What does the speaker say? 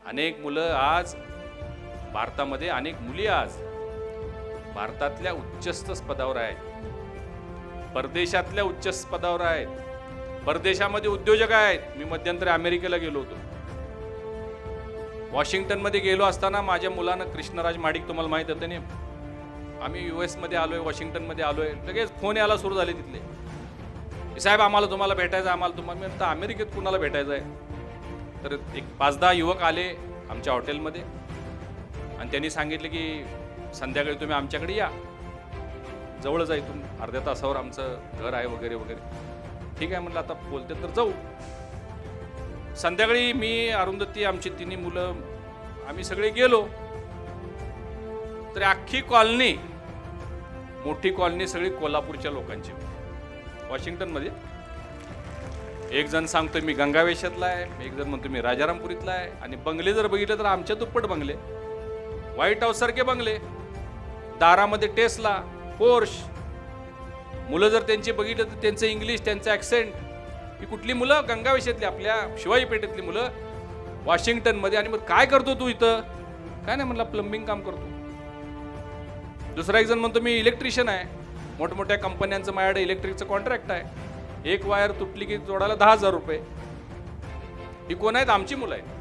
अनेक मुलं आज भारतामध्ये, अनेक मुली आज भारतातल्या उच्चस्त पदावर आहेत, परदेशातल्या उच्च पदावर आहेत, परदेशामध्ये उद्योजक आहेत. मी मध्यंतरी अमेरिकेला गेलो होतो. वॉशिंग्टन मध्ये गेलो असताना माझ्या मुलानं, कृष्णराज महाडिक तुम्हाला माहित होतं ना, आम्ही US मध्ये आलोय, वॉशिंग्टन मध्ये आलोय, लगेच फोन यायला सुरू झाले तिथले, साहेब आम्हाला तुम्हाला भेटायचं, आम्हाला तुम्हाला. मी म्हणतो अमेरिकेत कुणाला भेटायचं आहे? तर एक 5-10 युवक आले आमच्या हॉटेलमध्ये आणि त्यांनी सांगितले की संध्याकाळी तुम्ही आमच्याकडे या, जवळच आहे, इथून अर्ध्या तासावर आमचं घर आहे वगैरे वगैरे. ठीक आहे म्हटलं, आता बोलते तर जाऊ. संध्याकाळी मी, अरुंधती, आमची 3 मुलं, आम्ही सगळे गेलो. तर अख्खी कॉलनी, मोठी कॉलनी सगळी कोल्हापूरच्या लोकांची, वॉशिंग्टनमध्ये. एक जण सांगतोय मी गंगावेशातला आहे, एक जण म्हणतो मी राजारामपुरीतला आहे. आणि बंगले जर बघितलं तर आमच्या दुप्पट बंगले, व्हाईट हाऊस सारखे बंगले, दारामध्ये टेस्ला, पोर्श. मुलं जर त्यांची बघितलं तर त्यांचं इंग्लिश, त्यांचं ॲक्सेंट. ही कुठली मुलं? गंगावेशातली, आपल्या शिवाजी पेठेतली मुलं वॉशिंग्टनमध्ये. आणि मग काय करतो तू इथं? काय नाही म्हणलं, प्लंबिंग काम करतो. दुसरा एक जण म्हणतो मी इलेक्ट्रिशियन आहे, मोठमोठ्या कंपन्यांचं माझ्याकडे इलेक्ट्रिकचं कॉन्ट्रॅक्ट आहे, एक वायर तुटली की जोडायला 10,000 रुपये. ही कोण आहेत? आमची मुलं आहेत.